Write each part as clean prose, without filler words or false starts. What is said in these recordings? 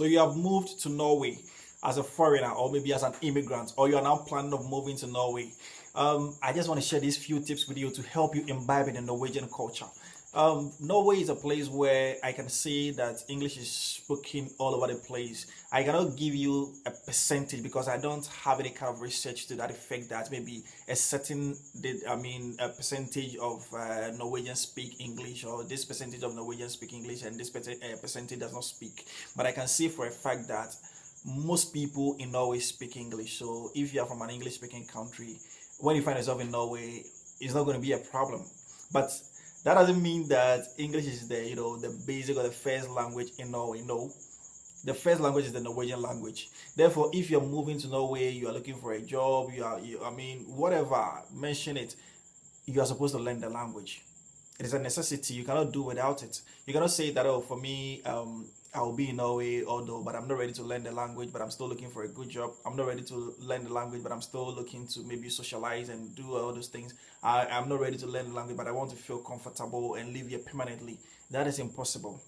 So you have moved to Norway as a foreigner or maybe as an immigrant, or you are now planning of moving to Norway. I just want to share these few tips with you to help you imbibe in the Norwegian culture. Norway is a place where I can say that English is spoken all over the place. I cannot give you a percentage because I don't have any kind of research to that effect that maybe a certain, a percentage of Norwegians speak English, or this percentage of Norwegians speak English and this percentage does not speak. But I can say for a fact that most people in Norway speak English. So if you are from an English speaking country, when you find yourself in Norway, it's not going to be a problem. But that doesn't mean that English is the basic or the first language in Norway. No, the first language is the Norwegian language. Therefore, if you're moving to Norway, you are looking for a job, whatever, mention it, you are supposed to learn the language. It is a necessity. You cannot do without it. You cannot say that, oh, for me, I'll be in Norway, although, but I'm not ready to learn the language, but I'm still looking for a good job. I'm not ready to learn the language, but I'm still looking to maybe socialize and do all those things. I'm not ready to learn the language, but I want to feel comfortable and live here permanently. That is impossible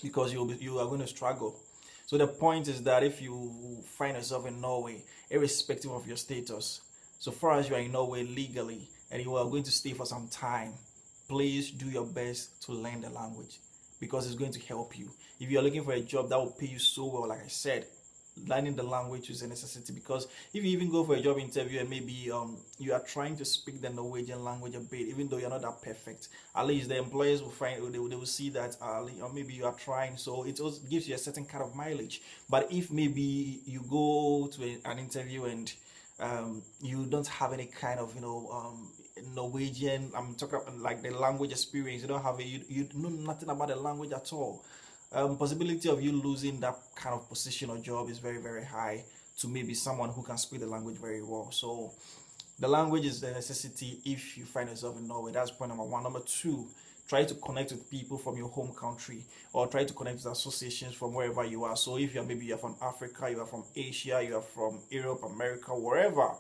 because you are going to struggle. So the point is that if you find yourself in Norway, irrespective of your status, so far as you are in Norway legally and you are going to stay for some time, please do your best to learn the language because it's going to help you. If you're looking for a job that will pay you so well, like I said, learning the language is a necessity, because if you even go for a job interview and maybe you are trying to speak the Norwegian language a bit, even though you're not that perfect, at least the employers will find, they will see that or maybe you are trying, so it also gives you a certain kind of mileage. But if maybe you go to an interview and you don't have any kind of Norwegian, I'm talking about like the language experience, you don't have you know nothing about the language at all, possibility of you losing that kind of position or job is very, very high to maybe someone who can speak the language very well. So the language is a necessity if you find yourself in Norway. That's point number one. Number two, try to connect with people from your home country, or try to connect with associations from wherever you are. So if you're from Africa, you are from Asia, you are from Europe, America, wherever.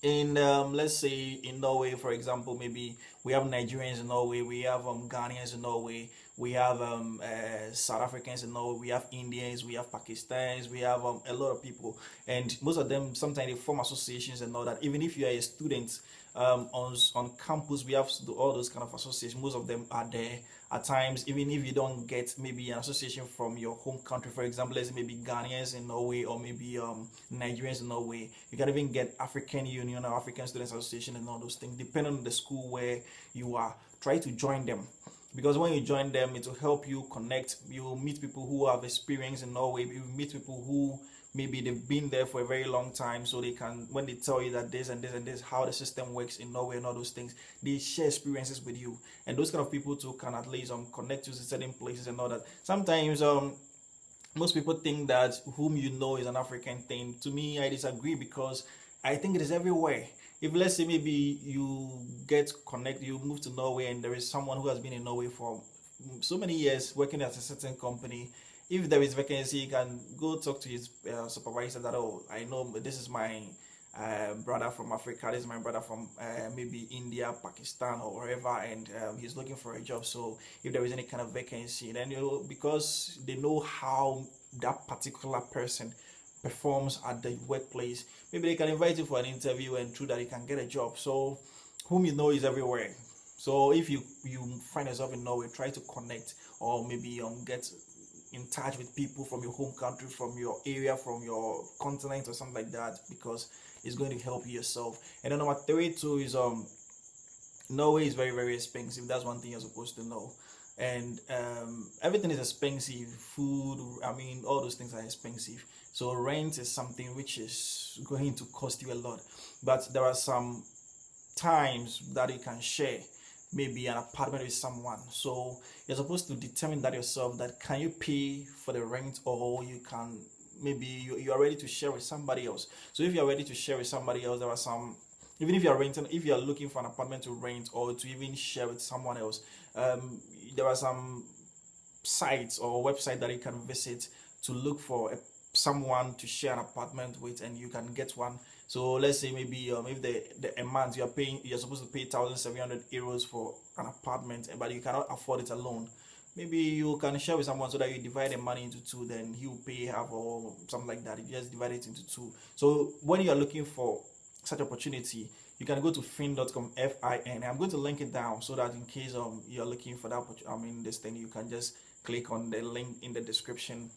In let's say in Norway, for example, maybe we have Nigerians in Norway, we have Ghanaians in Norway, we have South Africans in Norway, we have Indians, we have Pakistanis, we have a lot of people, and most of them sometimes they form associations and all that. Even if you are a student on campus, we have all those kind of associations. Most of them are there. At times, even if you don't get maybe an association from your home country, for example, let's say maybe Ghanaians in Norway or maybe Nigerians in Norway, you can even get African Union or African Students Association and all those things, depending on the school where you are. Try to join them, because when you join them, it will help you connect. You will meet people who have experience in Norway. You will meet people who maybe they've been there for a very long time, so they can, when they tell you that this and this and this, how the system works in Norway and all those things, they share experiences with you, and those kind of people too can at least connect you to certain places and all that. Sometimes most people think that whom you know is an African thing. To me, I disagree, because I think it is everywhere. If let's say maybe you you move to Norway and there is someone who has been in Norway for so many years working at a certain company, if there is vacancy, you can go talk to his supervisor that, oh, I know this is my brother from Africa, this is my brother from maybe India, Pakistan, or wherever, and he's looking for a job. So if there is any kind of vacancy, then because they know how that particular person performs at the workplace, maybe they can invite you for an interview, and through that you can get a job. So whom you know is everywhere. So if you find yourself in Norway, try to connect, or maybe get in touch with people from your home country, from your area, from your continent, or something like that, because it's going to help you yourself. And then number three too is Norway is very, very expensive. That's one thing you're supposed to know. And everything is expensive. Food, all those things are expensive. So rent is something which is going to cost you a lot. But there are some times that you can share maybe an apartment with someone. So you're supposed to determine that yourself, that can you pay for the rent, or you can maybe you are ready to share with somebody else. So if you're ready to share with somebody else, there are some, even if you're renting, if you're looking for an apartment to rent or to even share with someone else, there are some sites or websites that you can visit to look for someone to share an apartment with, and you can get one. So let's say maybe if the amount you're supposed to pay 1,700 euros for an apartment, but you cannot afford it alone. maybe you can share with someone so that you divide the money into two, then he will pay half or something like that. You just divide it into two. So when you are looking for such opportunity, you can go to fin.com, fin. I'm going to link it down so that in case you're looking for that, this thing, you can just click on the link in the description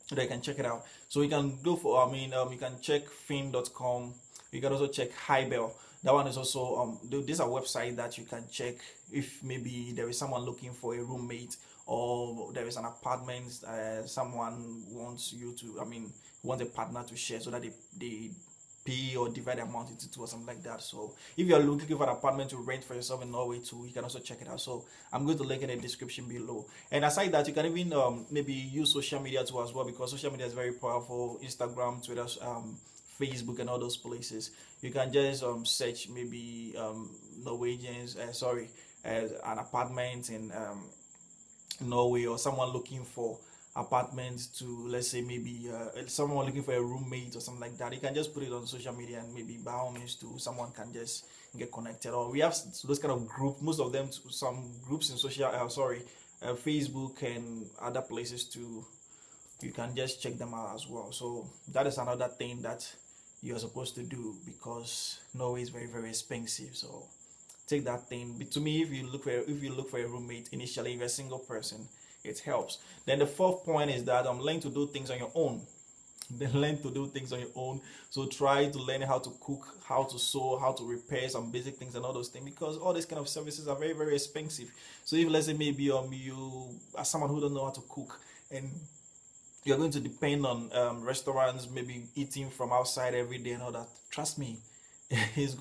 so that you can check it out. So you can go for, you can check fin.com. You can also check Hybel. That one is also this is a website that you can check if maybe there is someone looking for a roommate, or there is an apartment someone wants you to want a partner to share, so that they pay or divide the amount into two or something like that. So if you're looking for an apartment to rent for yourself in Norway too, you can also check it out. So I'm going to link in the description below. And aside that, you can even maybe use social media too as well, because social media is very powerful. Instagram, Twitter, Facebook, and all those places. You can just search maybe Norwegians, an apartment in Norway, or someone looking for apartments to, let's say maybe someone looking for a roommate or something like that. You can just put it on social media, and maybe by all means too, someone can just get connected. Or we have those kind of group, most of them, some groups in Facebook and other places too. You can just check them out as well. So that is another thing that you're supposed to do, because Norway is very, very expensive. So take that thing. But to me, if you look for a roommate initially, if you're a single person, it helps. Then the fourth point is that learn to do things on your own. Then learn to do things on your own. So try to learn how to cook, how to sew, how to repair some basic things and all those things, because all these kind of services are very, very expensive. So if, let's say, maybe you are someone who don't know how to cook, and you're going to depend on restaurants, maybe eating from outside every day and all that, trust me,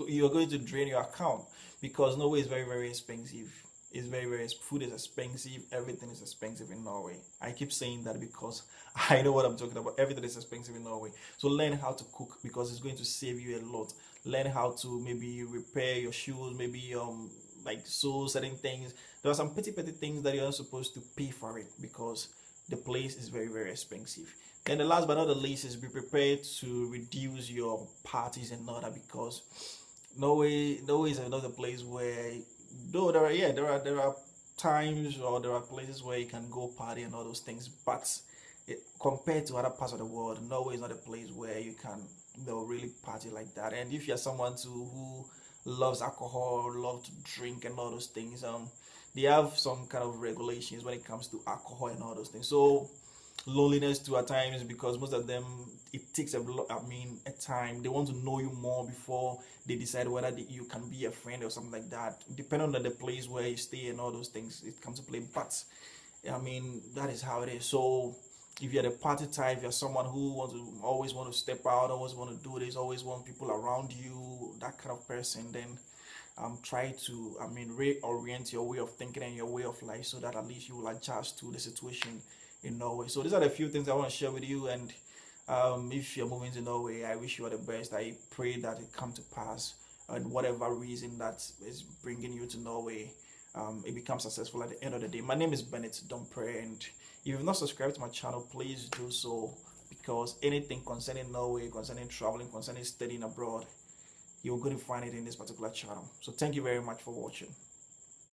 you're going to drain your account, because Norway is very, very expensive. It's very, very, food is expensive. Everything is expensive in Norway. I keep saying that because I know what I'm talking about. Everything is expensive in Norway. So learn how to cook, because it's going to save you a lot. Learn how to maybe repair your shoes, maybe like sew certain things. There are some petty things that you're not supposed to pay for it, because the place is very, very expensive. Then the last but not the least is be prepared to reduce your parties and all that, because Norway is another place where, though there are times, or there are places where you can go party and all those things, but compared to other parts of the world, Norway is not a place where you can really party like that. And if you're someone who loves alcohol, loves to drink and all those things, they have some kind of regulations when it comes to alcohol and all those things. So loneliness too at times, because most of them, it takes a time. They want to know you more before they decide whether you can be a friend or something like that. Depending on the place where you stay and all those things, it comes to play. But that is how it is. So if you're the party type, you're someone who always want to step out, always want to do this, always want people around you, that kind of person, then try to reorient your way of thinking and your way of life, so that at least you will adjust to the situation in Norway. So these are the few things I want to share with you. And if you're moving to Norway, I wish you all the best. I pray that it come to pass, and whatever reason that is bringing you to Norway, it becomes successful at the end of the day. My name is Bennett. Don't pray. And if you've not subscribed to my channel, please do so, because anything concerning Norway, concerning traveling, concerning studying abroad, you're going to find it in this particular channel. So thank you very much for watching.